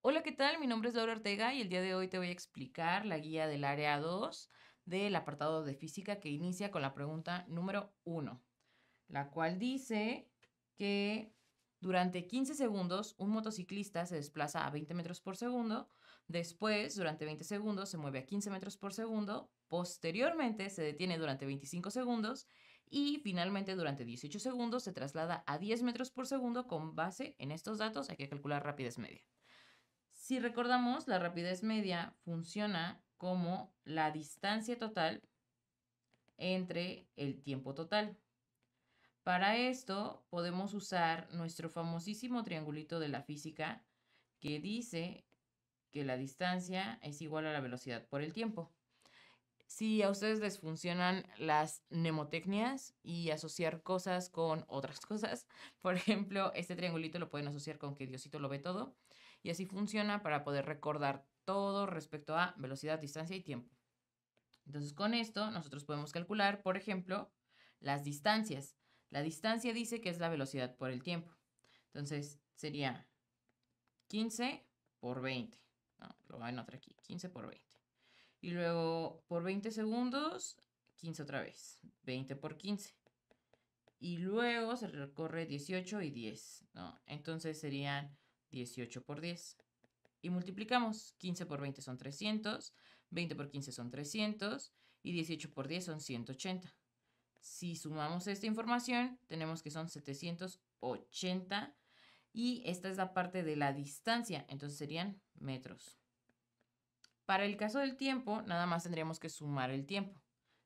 Hola, ¿qué tal? Mi nombre es Laura Ortega y el día de hoy te voy a explicar la guía del área 2 del apartado de física que inicia con la pregunta número 1, la cual dice que durante 15 segundos un motociclista se desplaza a 20 metros por segundo, después durante 20 segundos se mueve a 15 metros por segundo, posteriormente se detiene durante 25 segundos y finalmente durante 18 segundos se traslada a 10 metros por segundo. Con base en estos datos hay que calcular rapidez media. Si recordamos, la rapidez media funciona como la distancia total entre el tiempo total. Para esto podemos usar nuestro famosísimo triangulito de la física que dice que la distancia es igual a la velocidad por el tiempo. Si a ustedes les funcionan las mnemotecnias y asociar cosas con otras cosas, por ejemplo, este triangulito lo pueden asociar con que Diosito lo ve todo, y así funciona para poder recordar todo respecto a velocidad, distancia y tiempo. Entonces, con esto nosotros podemos calcular, por ejemplo, las distancias. La distancia dice que es la velocidad por el tiempo. Entonces, sería 15 por 20. No, lo voy a anotar aquí, 15 por 20. Y luego por 20 segundos, 15 otra vez. 20 por 15. Y luego se recorre 18 y 10, ¿no? Entonces serían 18 por 10. Y multiplicamos. 15 por 20 son 300, 20 por 15 son 300 y 18 por 10 son 180. Si sumamos esta información, tenemos que son 780 y esta es la parte de la distancia, entonces serían metros. Para el caso del tiempo, nada más tendríamos que sumar el tiempo.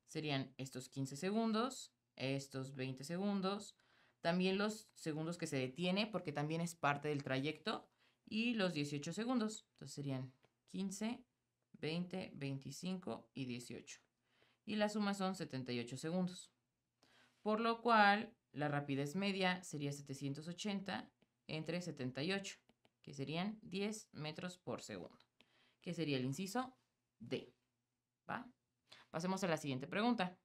Serían estos 15 segundos, estos 20 segundos, también los segundos que se detiene, porque también es parte del trayecto, y los 18 segundos. Entonces serían 15, 20, 25 y 18. Y la suma son 78 segundos. Por lo cual, la rapidez media sería 780 entre 78, que serían 10 metros por segundo, que sería el inciso D. ¿Va? Pasemos a la siguiente pregunta.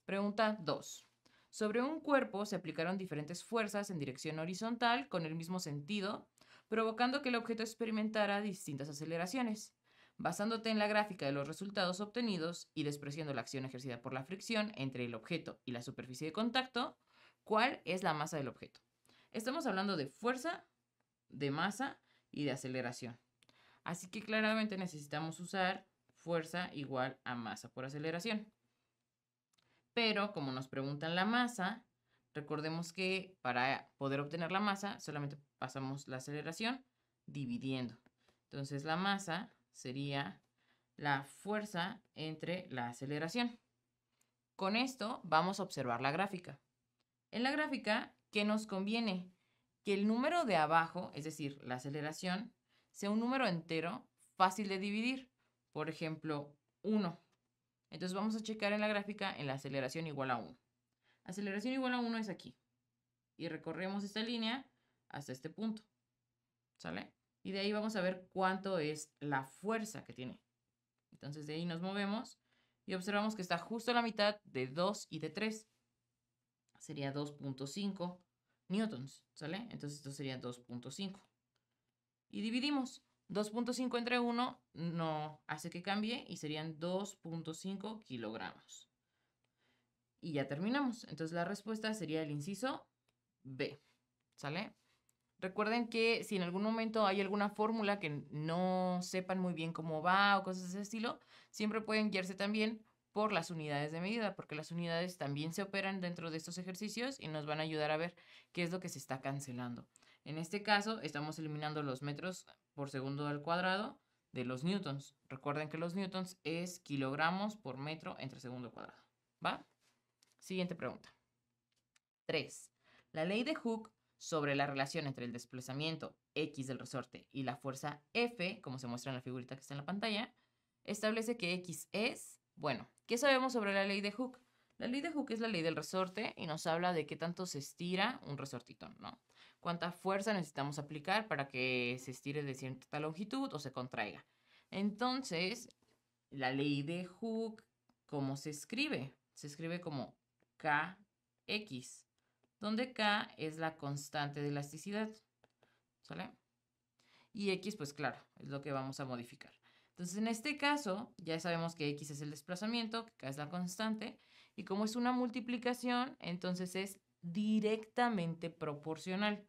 Pregunta 2. Sobre un cuerpo se aplicaron diferentes fuerzas en dirección horizontal con el mismo sentido, provocando que el objeto experimentara distintas aceleraciones. Basándote en la gráfica de los resultados obtenidos y despreciando la acción ejercida por la fricción entre el objeto y la superficie de contacto, ¿cuál es la masa del objeto? Estamos hablando de fuerza, de masa y de aceleración. Así que claramente necesitamos usar fuerza igual a masa por aceleración. Pero como nos preguntan la masa, recordemos que para poder obtener la masa solamente pasamos la aceleración dividiendo. Entonces la masa sería la fuerza entre la aceleración. Con esto vamos a observar la gráfica. En la gráfica, ¿qué nos conviene? Que el número de abajo, es decir, la aceleración, sea un número entero fácil de dividir. Por ejemplo, 1. Entonces vamos a checar en la gráfica en la aceleración igual a 1. Aceleración igual a 1 es aquí. Y recorremos esta línea hasta este punto. ¿Sale? Y de ahí vamos a ver cuánto es la fuerza que tiene. Entonces de ahí nos movemos y observamos que está justo a la mitad de 2 y de 3. Sería 2.5 newtons, ¿sale? Entonces esto sería 2.5. Y dividimos. 2.5 entre 1 no hace que cambie y serían 2.5 kilogramos. Y ya terminamos. Entonces la respuesta sería el inciso B. ¿Sale? Recuerden que si en algún momento hay alguna fórmula que no sepan muy bien cómo va o cosas de ese estilo, siempre pueden guiarse también por las unidades de medida, porque las unidades también se operan dentro de estos ejercicios y nos van a ayudar a ver qué es lo que se está cancelando. En este caso, estamos eliminando los metros por segundo al cuadrado de los newtons. Recuerden que los newtons es kilogramos por metro entre segundo al cuadrado. ¿Va? Siguiente pregunta. 3. La ley de Hooke sobre la relación entre el desplazamiento X del resorte y la fuerza F, como se muestra en la figurita que está en la pantalla, establece que X es, bueno, ¿qué sabemos sobre la ley de Hooke? La ley de Hooke es la ley del resorte y nos habla de qué tanto se estira un resortito, ¿no? Cuánta fuerza necesitamos aplicar para que se estire de cierta longitud o se contraiga. Entonces, la ley de Hooke, ¿cómo se escribe? Se escribe como Kx, donde K es la constante de elasticidad, ¿sale? Y X, pues claro, es lo que vamos a modificar. Entonces, en este caso, ya sabemos que X es el desplazamiento, que K es la constante, y como es una multiplicación, entonces es directamente proporcional,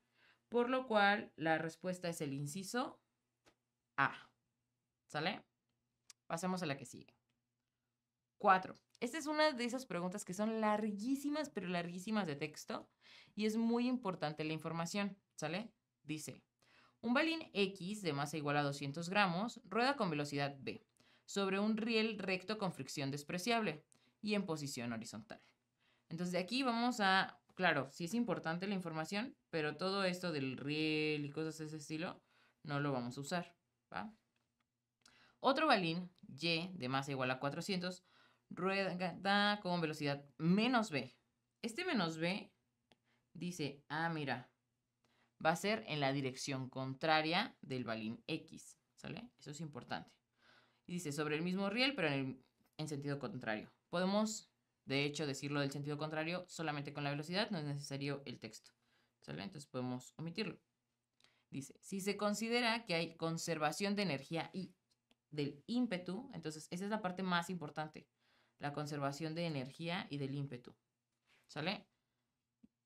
por lo cual la respuesta es el inciso A. ¿Sale? Pasemos a la que sigue. 4. Esta es una de esas preguntas que son larguísimas, pero larguísimas de texto, y es muy importante la información, ¿sale? Dice, un balín X de masa igual a 200 gramos rueda con velocidad v sobre un riel recto con fricción despreciable y en posición horizontal. Entonces de aquí vamos a, claro, sí es importante la información, pero todo esto del riel y cosas de ese estilo no lo vamos a usar, ¿va? Otro balín Y de masa igual a 400 rueda con velocidad menos v. Este menos v dice, mira, va a ser en la dirección contraria del balín X, ¿sale? Eso es importante. Y dice sobre el mismo riel, pero en sentido contrario. Podemos, de hecho, decirlo del sentido contrario solamente con la velocidad, no es necesario el texto, ¿sale? Entonces podemos omitirlo. Dice, si se considera que hay conservación de energía y del ímpetu, entonces esa es la parte más importante, la conservación de energía y del ímpetu, ¿sale?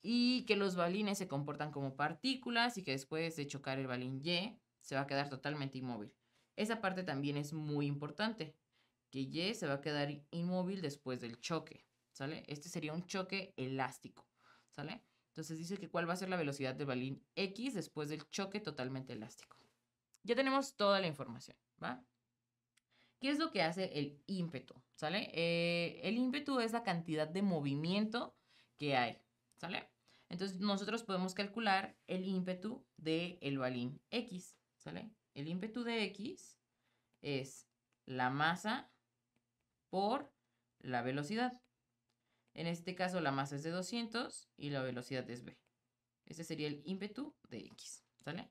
Y que los balines se comportan como partículas y que después de chocar el balín Y se va a quedar totalmente inmóvil. Esa parte también es muy importante, que Y se va a quedar inmóvil después del choque, ¿sale? Este sería un choque elástico, ¿sale? Entonces dice que cuál va a ser la velocidad del balín X después del choque totalmente elástico. Ya tenemos toda la información, ¿va? ¿Qué es lo que hace el ímpetu? ¿Sale? El ímpetu es la cantidad de movimiento que hay, ¿sale? Entonces nosotros podemos calcular el ímpetu del balín X, ¿sale? El ímpetu de X es la masa por la velocidad. En este caso la masa es de 200 y la velocidad es v. Ese sería el ímpetu de X, ¿sale?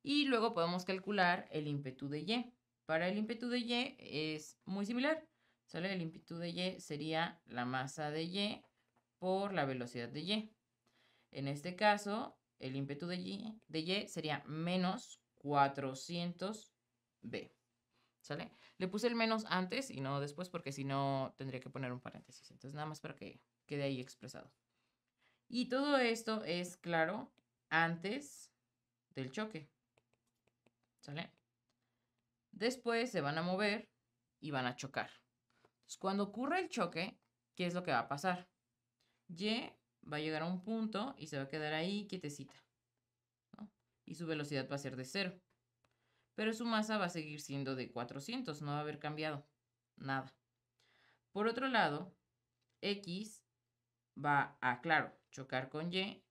Y luego podemos calcular el ímpetu de Y. Para el ímpetu de Y es muy similar, ¿sale? El ímpetu de Y sería la masa de Y por la velocidad de Y. En este caso, el ímpetu de Y sería menos 400V, ¿sale? Le puse el menos antes y no después porque si no tendría que poner un paréntesis. Entonces nada más para que quede ahí expresado. Y todo esto es, claro, antes del choque, ¿sale? Después se van a mover y van a chocar. Entonces, cuando ocurra el choque, ¿qué es lo que va a pasar? Y va a llegar a un punto y se va a quedar ahí quietecita, ¿no? Y su velocidad va a ser de 0. Pero su masa va a seguir siendo de 400, no va a haber cambiado nada. Por otro lado, X va a, claro, chocar con Y,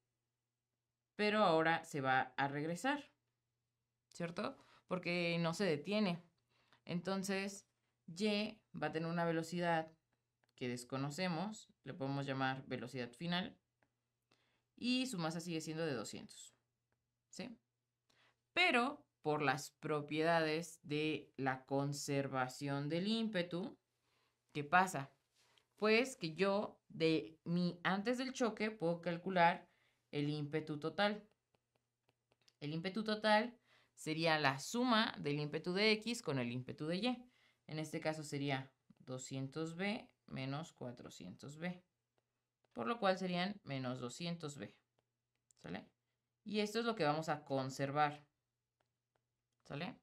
pero ahora se va a regresar, ¿cierto? Porque no se detiene. Entonces, Y va a tener una velocidad que desconocemos, le podemos llamar velocidad final, y su masa sigue siendo de 200, ¿sí? Pero por las propiedades de la conservación del ímpetu, ¿qué pasa? Pues que yo antes del choque puedo calcular el ímpetu total. El ímpetu total sería la suma del ímpetu de X con el ímpetu de Y. En este caso sería 200V menos 400V, por lo cual serían menos 200V, ¿sale? Y esto es lo que vamos a conservar, ¿sale?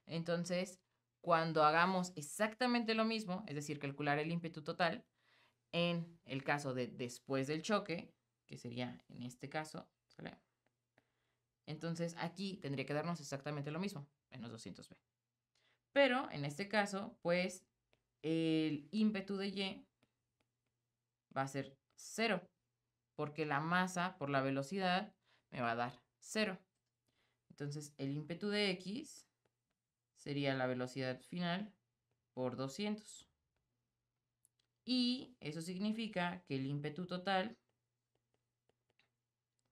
Entonces, cuando hagamos exactamente lo mismo, es decir, calcular el ímpetu total, en el caso de después del choque, que sería en este caso, ¿sale? Entonces aquí tendría que darnos exactamente lo mismo, menos 200V. Pero en este caso, pues el ímpetu de Y va a ser 0, porque la masa por la velocidad me va a dar 0. Entonces el ímpetu de X sería la velocidad final por 200. Y eso significa que el ímpetu total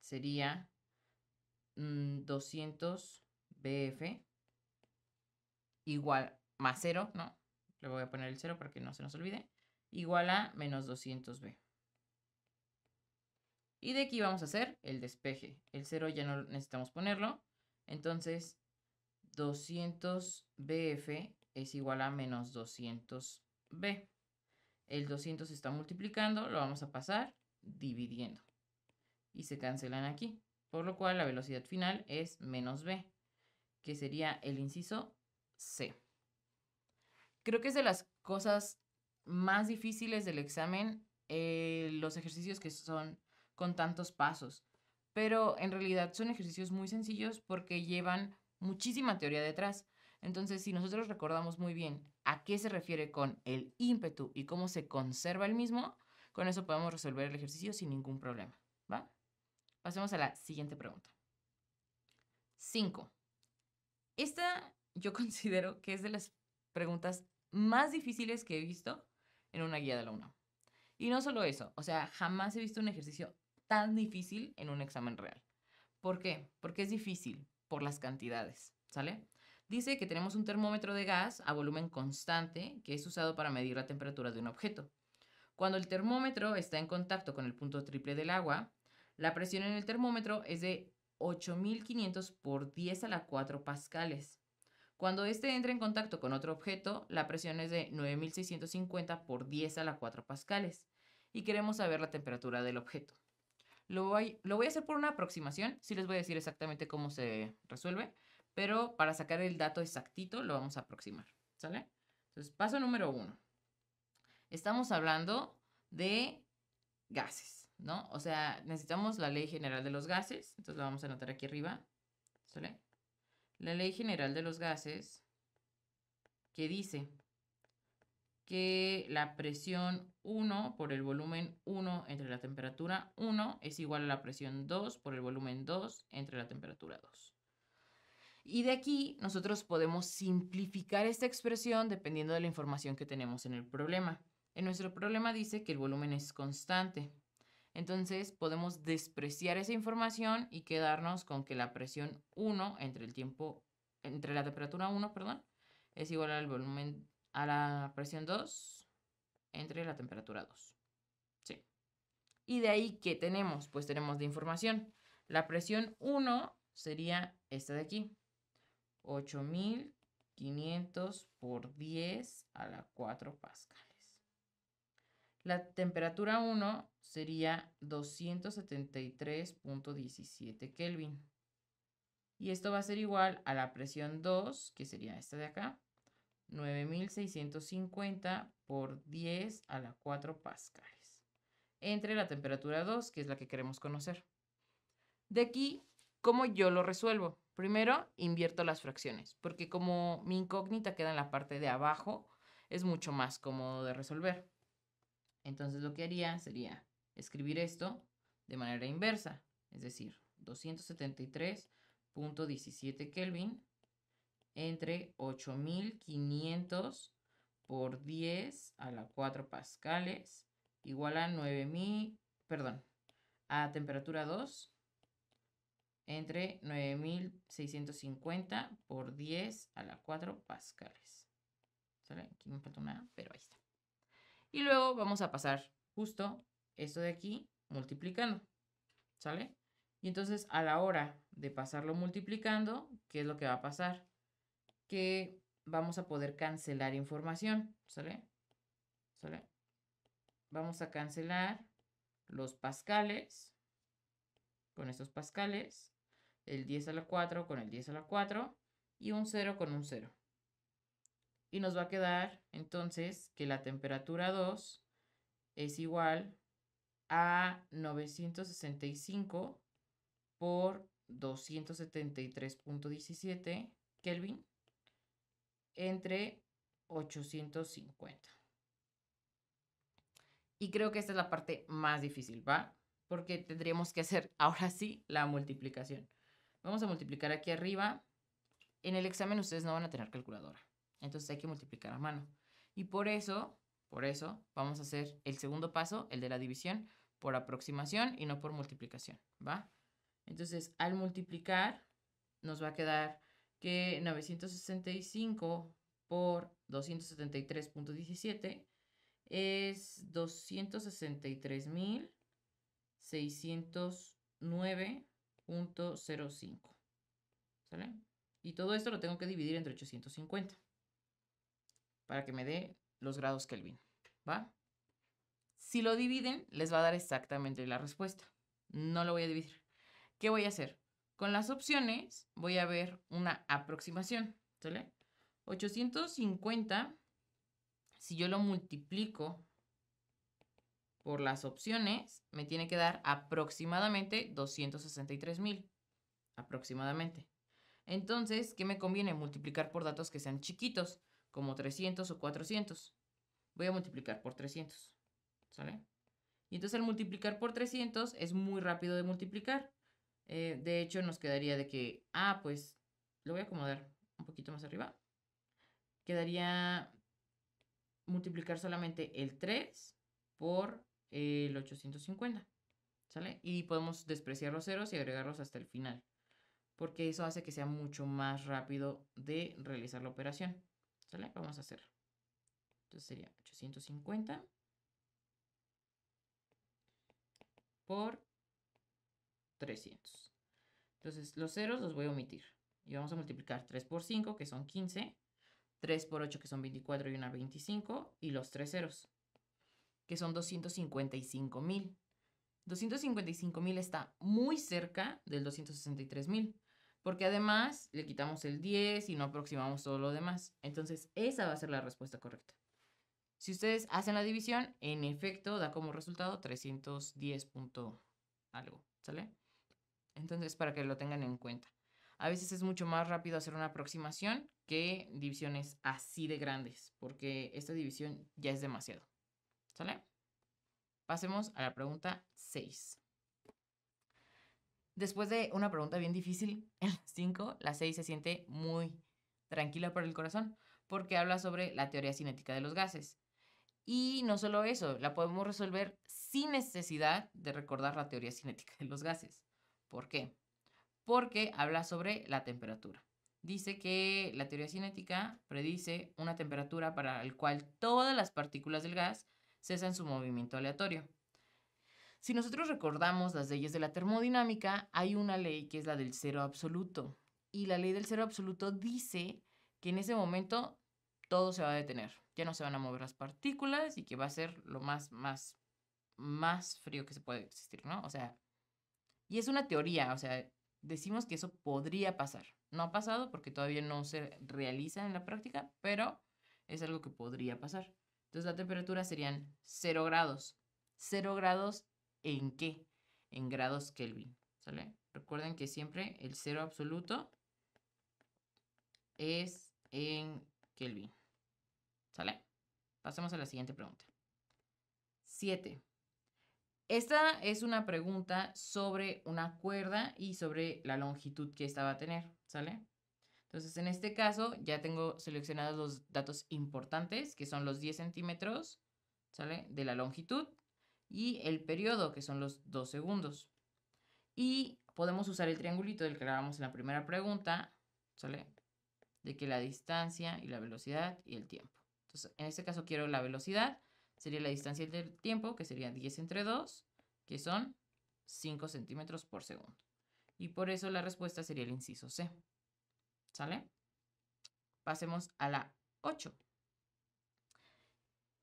sería 200 BF igual más 0, ¿no? Le voy a poner el 0 para que no se nos olvide. Igual a menos 200B. Y de aquí vamos a hacer el despeje. El 0 ya no necesitamos ponerlo. Entonces 200BF es igual a menos 200B. El 200 se está multiplicando, lo vamos a pasar dividiendo. Y se cancelan aquí. Por lo cual la velocidad final es menos B, que sería el inciso C. Creo que es de las cosas más difíciles del examen, los ejercicios que son con tantos pasos. Pero en realidad son ejercicios muy sencillos porque llevan muchísima teoría detrás. Entonces, si nosotros recordamos muy bien a qué se refiere con el ímpetu y cómo se conserva el mismo, con eso podemos resolver el ejercicio sin ningún problema, ¿va? Pasemos a la siguiente pregunta. 5. Esta yo considero que es de las preguntas más difíciles que he visto en una guía de la UNAM. Y no solo eso, o sea, jamás he visto un ejercicio tan difícil en un examen real. ¿Por qué? Porque es difícil por las cantidades, ¿sale? Dice que tenemos un termómetro de gas a volumen constante que es usado para medir la temperatura de un objeto. Cuando el termómetro está en contacto con el punto triple del agua, la presión en el termómetro es de 8500 por 10 a la 4 pascales. Cuando este entra en contacto con otro objeto, la presión es de 9650 por 10 a la 4 pascales. Y queremos saber la temperatura del objeto. Lo voy a hacer por una aproximación, sí les voy a decir exactamente cómo se resuelve, pero para sacar el dato exactito lo vamos a aproximar, ¿sale? Entonces, paso número 1. Estamos hablando de gases, ¿no? O sea, necesitamos la ley general de los gases, entonces la vamos a anotar aquí arriba, ¿sale? La ley general de los gases que dice que la presión 1 por el volumen 1 entre la temperatura 1 es igual a la presión 2 por el volumen 2 entre la temperatura 2. Y de aquí nosotros podemos simplificar esta expresión dependiendo de la información que tenemos en el problema. En nuestro problema dice que el volumen es constante. Entonces podemos despreciar esa información y quedarnos con que la presión 1 entre la temperatura 1, perdón, es igual al volumen, a la presión 2 entre la temperatura 2. Sí. Y de ahí, ¿qué tenemos? Pues tenemos de información. La presión 1 sería esta de aquí. 8500 por 10 a la 4 pascales. La temperatura 1 sería 273.17 Kelvin. Y esto va a ser igual a la presión 2, que sería esta de acá, 9650 por 10 a la 4 pascales. Entre la temperatura 2, que es la que queremos conocer. De aquí, ¿cómo yo lo resuelvo? Primero, invierto las fracciones, porque como mi incógnita queda en la parte de abajo, es mucho más cómodo de resolver. Entonces lo que haría sería escribir esto de manera inversa, es decir, 273.17 Kelvin entre 8500 por 10 a la 4 pascales igual a 9000, perdón, a temperatura 2 entre 9650 por 10 a la 4 pascales. ¿Sale? Aquí me falta una, pero ahí está. Y luego vamos a pasar justo esto de aquí multiplicando, ¿sale? Y entonces a la hora de pasarlo multiplicando, ¿qué es lo que va a pasar? Que vamos a poder cancelar información, ¿sale? ¿Sale? Vamos a cancelar los pascales con estos pascales, el 10 a la 4 con el 10 a la 4 y un 0 con un 0. Y nos va a quedar entonces que la temperatura 2 es igual a 965 por 273.17 Kelvin entre 850. Y creo que esta es la parte más difícil, ¿va? Porque tendríamos que hacer ahora sí la multiplicación. Vamos a multiplicar aquí arriba. En el examen ustedes no van a tener calculadora. Entonces hay que multiplicar a mano. Y por eso vamos a hacer el segundo paso, el de la división, por aproximación y no por multiplicación, ¿va? Entonces, al multiplicar, nos va a quedar que 965 por 273.17 es 263.609.05. ¿Sale? Y todo esto lo tengo que dividir entre 850 para que me dé los grados Kelvin, ¿va? Si lo dividen, les va a dar exactamente la respuesta. No lo voy a dividir. ¿Qué voy a hacer? Con las opciones voy a ver una aproximación, ¿sale? 850, si yo lo multiplico por las opciones, me tiene que dar aproximadamente 263,000. Aproximadamente. Entonces, ¿qué me conviene? Multiplicar por datos que sean chiquitos, como 300 o 400. Voy a multiplicar por 300, ¿sale? Y entonces al multiplicar por 300 es muy rápido de multiplicar. De hecho, nos quedaría de que, pues, lo voy a acomodar un poquito más arriba. Quedaría multiplicar solamente el 3 por el 850, ¿sale? Y podemos despreciar los ceros y agregarlos hasta el final, porque eso hace que sea mucho más rápido de realizar la operación, ¿sale? Vamos a hacerlo. Entonces sería 850 por 300. Entonces los ceros los voy a omitir. Y vamos a multiplicar 3 por 5, que son 15. 3 por 8, que son 24 y una 25. Y los 3 ceros, que son 255,000. 255,000 está muy cerca del 263,000. Porque además le quitamos el 10 y no aproximamos todo lo demás. Entonces esa va a ser la respuesta correcta. Si ustedes hacen la división, en efecto da como resultado 310 punto algo, ¿sale? Entonces, para que lo tengan en cuenta. A veces es mucho más rápido hacer una aproximación que divisiones así de grandes, porque esta división ya es demasiado, ¿sale? Pasemos a la pregunta 6. Después de una pregunta bien difícil, en la 5, la 6 se siente muy tranquila para el corazón, porque habla sobre la teoría cinética de los gases. Y no solo eso, la podemos resolver sin necesidad de recordar la teoría cinética de los gases. ¿Por qué? Porque habla sobre la temperatura. Dice que la teoría cinética predice una temperatura para la cual todas las partículas del gas cesan su movimiento aleatorio. Si nosotros recordamos las leyes de la termodinámica, hay una ley que es la del cero absoluto. Y la ley del cero absoluto dice que en ese momento todo se va a detener. Ya no se van a mover las partículas y que va a ser lo más frío que se puede existir, ¿no? O sea, y es una teoría, o sea, decimos que eso podría pasar. No ha pasado porque todavía no se realiza en la práctica, pero es algo que podría pasar. Entonces la temperatura serían 0 grados. ¿0 grados en qué? En grados Kelvin, ¿sale? Recuerden que siempre el cero absoluto es en Kelvin, ¿sale? Pasemos a la siguiente pregunta. 7. Esta es una pregunta sobre una cuerda y sobre la longitud que esta va a tener, ¿sale? Entonces, en este caso, ya tengo seleccionados los datos importantes, que son los 10 centímetros, ¿sale? De la longitud y el periodo, que son los 2 segundos. Y podemos usar el triangulito del que hablábamos en la primera pregunta, ¿sale? De que la distancia y la velocidad y el tiempo. Entonces, en este caso quiero la velocidad, sería la distancia del tiempo, que sería 10 entre 2, que son 5 centímetros por segundo. Y por eso la respuesta sería el inciso C. ¿Sale? Pasemos a la 8.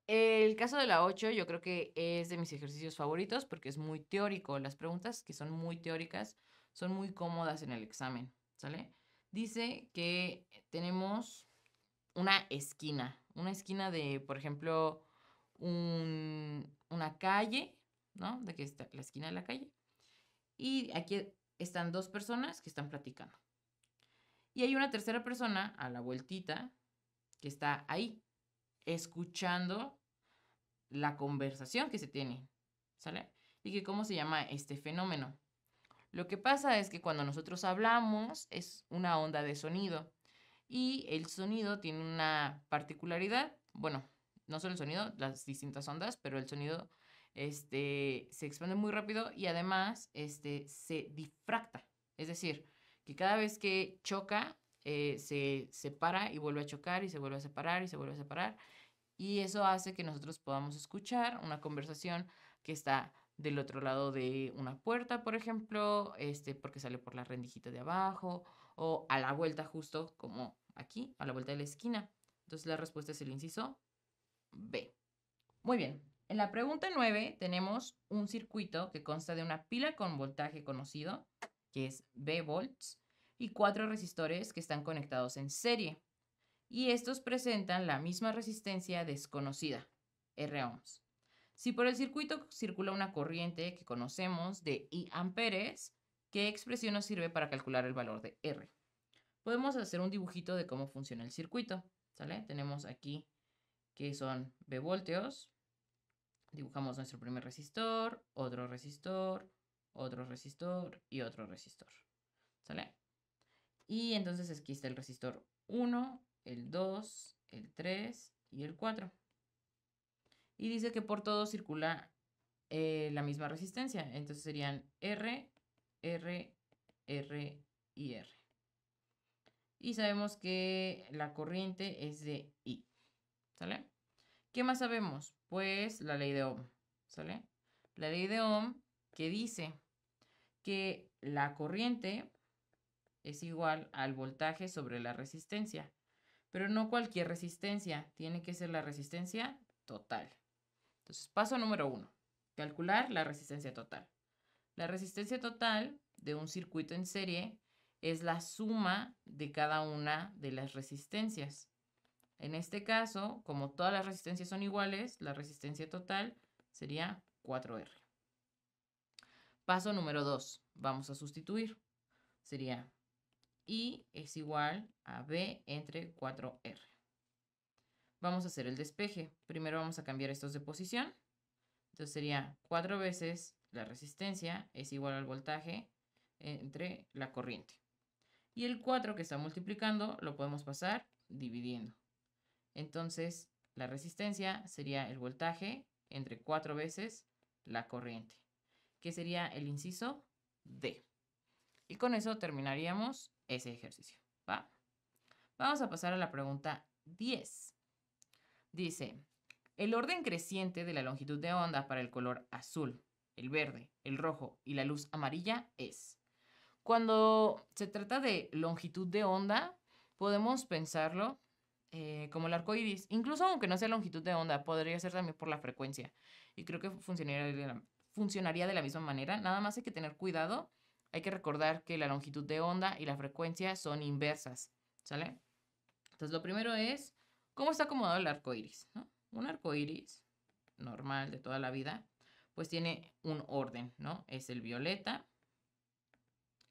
El caso de la 8 yo creo que es de mis ejercicios favoritos porque es muy teórico. Las preguntas que son muy teóricas son muy cómodas en el examen, ¿sale? Dice que tenemos una esquina de, por ejemplo, una calle, ¿no? De que está la esquina de la calle. Y aquí están dos personas que están platicando. Y hay una tercera persona a la vueltita que está ahí, escuchando la conversación que se tiene, ¿sale? Y que cómo se llama este fenómeno. Lo que pasa es que cuando nosotros hablamos es una onda de sonido y el sonido tiene una particularidad, bueno, no solo el sonido, las distintas ondas, pero el sonido se expande muy rápido y además se difracta, es decir, que cada vez que choca se separa y vuelve a chocar y se vuelve a separar y se vuelve a separar y eso hace que nosotros podamos escuchar una conversación que está del otro lado de una puerta, por ejemplo, porque sale por la rendijita de abajo, o a la vuelta justo como aquí, a la vuelta de la esquina. Entonces la respuesta es el inciso B. Muy bien. En la pregunta 9 tenemos un circuito que consta de una pila con voltaje conocido, que es V volts, y 4 resistores que están conectados en serie. Y estos presentan la misma resistencia desconocida, R ohms. Si por el circuito circula una corriente que conocemos de I amperes, ¿qué expresión nos sirve para calcular el valor de R? Podemos hacer un dibujito de cómo funciona el circuito, ¿sale? Tenemos aquí que son V voltios. Dibujamos nuestro primer resistor, otro resistor, otro resistor y otro resistor, ¿sale? Y entonces aquí está el resistor 1, el 2, el 3 y el 4. Y dice que por todo circula la misma resistencia. Entonces serían R, R, R y R. Y sabemos que la corriente es de I. ¿Sale? ¿Qué más sabemos? Pues la ley de Ohm. ¿Sale? La ley de Ohm que dice que la corriente es igual al voltaje sobre la resistencia. Pero no cualquier resistencia. Tiene que ser la resistencia total. Entonces, paso número 1. Calcular la resistencia total. La resistencia total de un circuito en serie es la suma de cada una de las resistencias. En este caso, como todas las resistencias son iguales, la resistencia total sería 4R. Paso número 2. Vamos a sustituir. Sería I es igual a B entre 4R. Vamos a hacer el despeje. Primero vamos a cambiar estos de posición. Entonces sería 4 veces la resistencia es igual al voltaje entre la corriente. Y el 4 que está multiplicando lo podemos pasar dividiendo. Entonces la resistencia sería el voltaje entre 4 veces la corriente, que sería el inciso D. Y con eso terminaríamos ese ejercicio, ¿va? Vamos a pasar a la pregunta 10. Dice, el orden creciente de la longitud de onda para el color azul, el verde, el rojo y la luz amarilla es. Cuando se trata de longitud de onda, podemos pensarlo como el arco iris. Incluso aunque no sea longitud de onda, podría ser también por la frecuencia. Y creo que funcionaría de la misma manera. Nada más hay que tener cuidado. Hay que recordar que la longitud de onda y la frecuencia son inversas. ¿Sale? Entonces, lo primero es cómo está acomodado el arco iris, ¿no? Un arco iris normal de toda la vida, pues tiene un orden, ¿no? Es el violeta,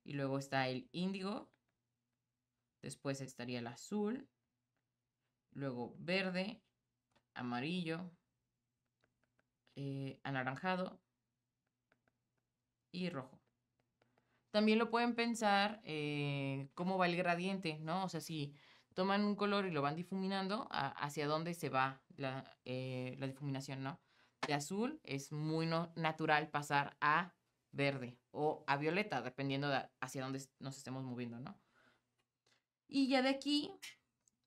y luego está el índigo, después estaría el azul, luego verde, amarillo, anaranjado y rojo. También lo pueden pensar cómo va el gradiente, ¿no? O sea, si toman un color y lo van difuminando, hacia dónde se va la difuminación, ¿no? De azul es muy natural pasar a verde o a violeta, dependiendo de hacia dónde nos estemos moviendo, ¿no? Y ya de aquí,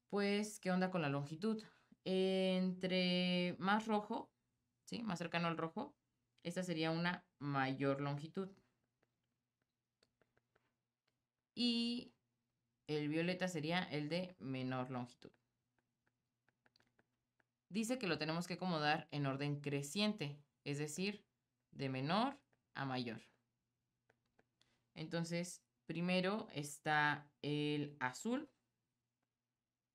pues, ¿qué onda con la longitud? Entre más rojo, ¿sí? Más cercano al rojo, esta sería una mayor longitud. Y el violeta sería el de menor longitud. Dice que lo tenemos que acomodar en orden creciente, es decir, de menor a mayor. Entonces, primero está el azul,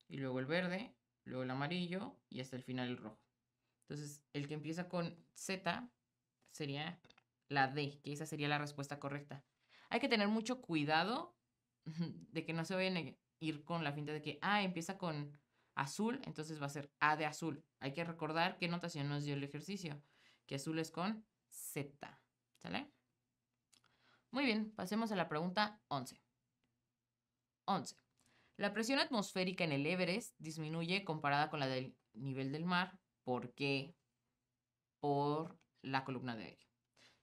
y luego el verde, luego el amarillo y hasta el final el rojo. Entonces, el que empieza con Z sería la D, que esa sería la respuesta correcta. Hay que tener mucho cuidado de que no se vayan a ir con la finta de que empieza con azul, entonces va a ser A de azul. Hay que recordar qué notación nos dio el ejercicio, que azul es con Z. ¿Sale? Muy bien, pasemos a la pregunta 11. 11. La presión atmosférica en el Everest disminuye comparada con la del nivel del mar. ¿Por qué? Por la columna de aire.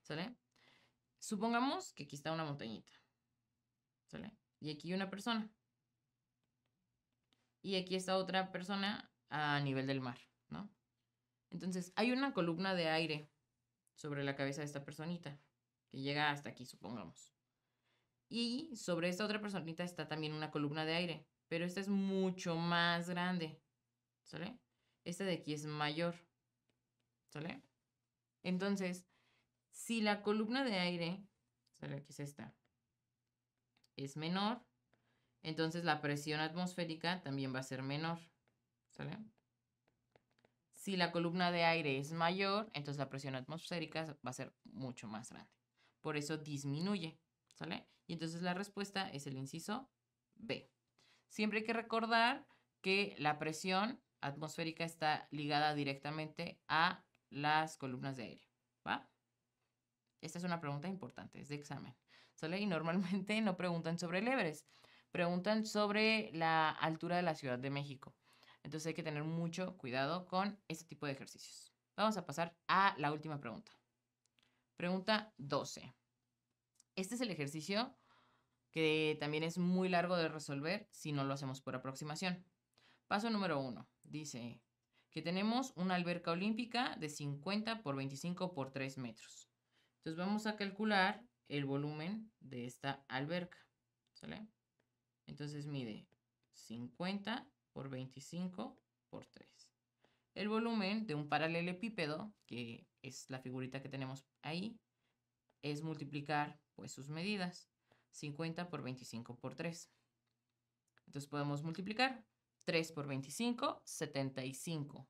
¿Sale? Supongamos que aquí está una montañita. ¿Sale? Y aquí una persona. Y aquí está otra persona a nivel del mar, ¿no? Entonces, hay una columna de aire sobre la cabeza de esta personita, que llega hasta aquí, supongamos. Y sobre esta otra personita está también una columna de aire, pero esta es mucho más grande, ¿sale? Esta de aquí es mayor, ¿sale? Entonces, si la columna de aire, ¿sale? Aquí es esta, es menor, entonces la presión atmosférica también va a ser menor, ¿sale? Si la columna de aire es mayor, entonces la presión atmosférica va a ser mucho más grande. Por eso disminuye, ¿sale? Y entonces la respuesta es el inciso B. Siempre hay que recordar que la presión atmosférica está ligada directamente a las columnas de aire, ¿va? Esta es una pregunta importante, es de examen, ¿sale? Y normalmente no preguntan sobre el Everest, preguntan sobre la altura de la Ciudad de México. Entonces hay que tener mucho cuidado con este tipo de ejercicios. Vamos a pasar a la última pregunta. Pregunta 12. Este es el ejercicio que también es muy largo de resolver si no lo hacemos por aproximación. Paso número 1. Dice que tenemos una alberca olímpica de 50 por 25 por 3 metros. Entonces vamos a calcular el volumen de esta alberca, ¿sale? Entonces mide 50 por 25 por 3. El volumen de un paralelepípedo, que es la figurita que tenemos ahí, es multiplicar pues sus medidas, 50 por 25 por 3. Entonces podemos multiplicar 3 por 25, 75.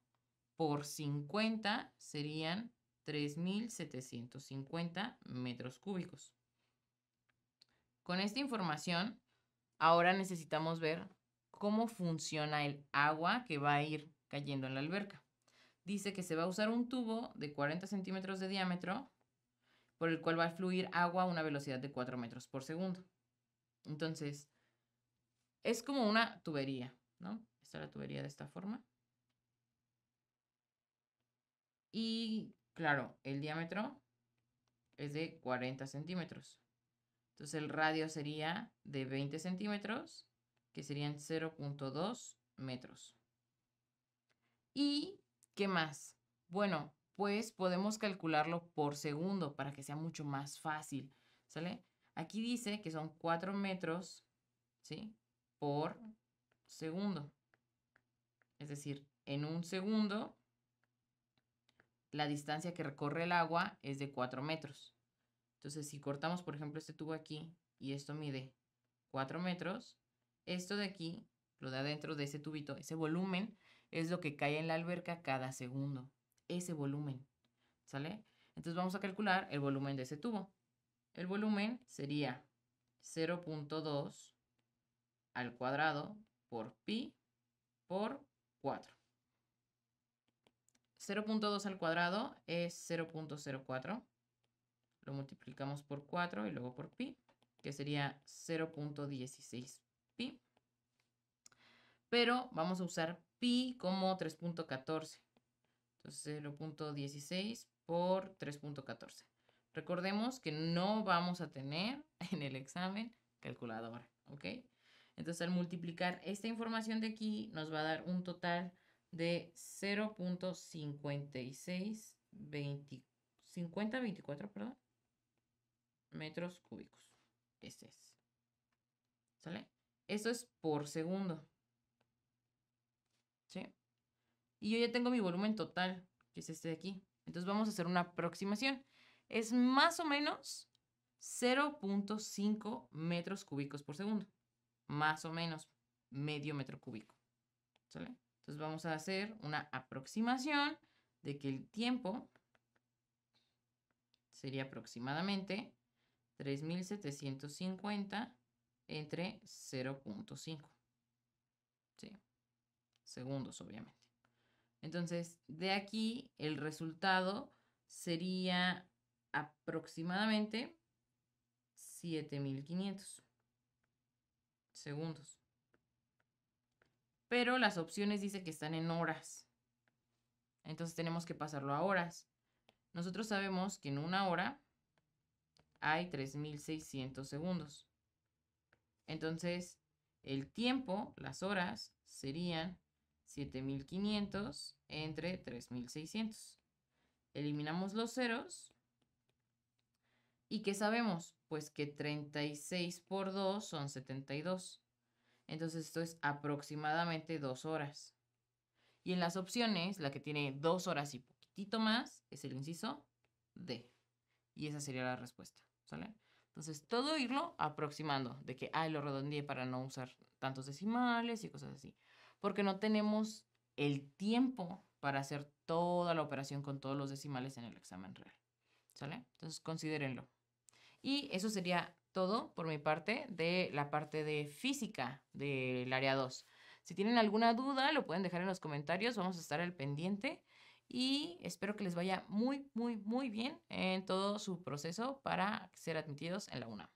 Por 50 serían 3.750 metros cúbicos. Con esta información, ahora necesitamos ver cómo funciona el agua que va a ir cayendo en la alberca. Dice que se va a usar un tubo de 40 centímetros de diámetro por el cual va a fluir agua a una velocidad de 4 metros por segundo. Entonces, es como una tubería, ¿no? Esta es la tubería de esta forma. Y claro, el diámetro es de 40 centímetros. Entonces el radio sería de 20 centímetros, que serían 0.2 metros. ¿Y qué más? Bueno, pues podemos calcularlo por segundo para que sea mucho más fácil, ¿sale? Aquí dice que son 4 metros, ¿sí? Por segundo. Es decir, en un segundo, la distancia que recorre el agua es de 4 metros. Entonces, si cortamos, por ejemplo, este tubo aquí y esto mide 4 metros, esto de aquí, lo de adentro de ese tubito, ese volumen, es lo que cae en la alberca cada segundo. Ese volumen, ¿sale? Entonces vamos a calcular el volumen de ese tubo. El volumen sería 0.2 al cuadrado por pi por 4. 0.2 al cuadrado es 0.04. Lo multiplicamos por 4 y luego por pi, que sería 0.16 pi. Pero vamos a usar pi como 3.14. Entonces 0.16 por 3.14. Recordemos que no vamos a tener en el examen calculadora, ¿ok? Entonces al multiplicar esta información de aquí nos va a dar un total de 0.5624, perdón, metros cúbicos. Este es. ¿Sale? Esto es por segundo. ¿Sí? Y yo ya tengo mi volumen total, que es este de aquí. Entonces vamos a hacer una aproximación. Es más o menos 0.5 metros cúbicos por segundo. Más o menos medio metro cúbico. ¿Sale? Entonces vamos a hacer una aproximación de que el tiempo sería aproximadamente 3.750 entre 0.5. ¿Sí? Segundos, obviamente. Entonces, de aquí el resultado sería aproximadamente 7.500 segundos. Pero las opciones dice que están en horas. Entonces tenemos que pasarlo a horas. Nosotros sabemos que en una hora hay 3.600 segundos. Entonces, el tiempo, las horas, serían 7.500 entre 3.600. Eliminamos los ceros. ¿Y qué sabemos? pues que 36 por 2 son 72. Entonces esto es aproximadamente 2 horas. Y en las opciones, la que tiene 2 horas y poquitito más es el inciso D. Y esa sería la respuesta, ¿sale? Entonces, todo irlo aproximando, de que, lo redondeé para no usar tantos decimales y cosas así. Porque no tenemos el tiempo para hacer toda la operación con todos los decimales en el examen real, ¿sale? Entonces, considérenlo. Y eso sería todo por mi parte de la parte de física del área 2. Si tienen alguna duda, lo pueden dejar en los comentarios. Vamos a estar al pendiente. Y espero que les vaya muy, muy, muy bien en todo su proceso para ser admitidos en la UNAM.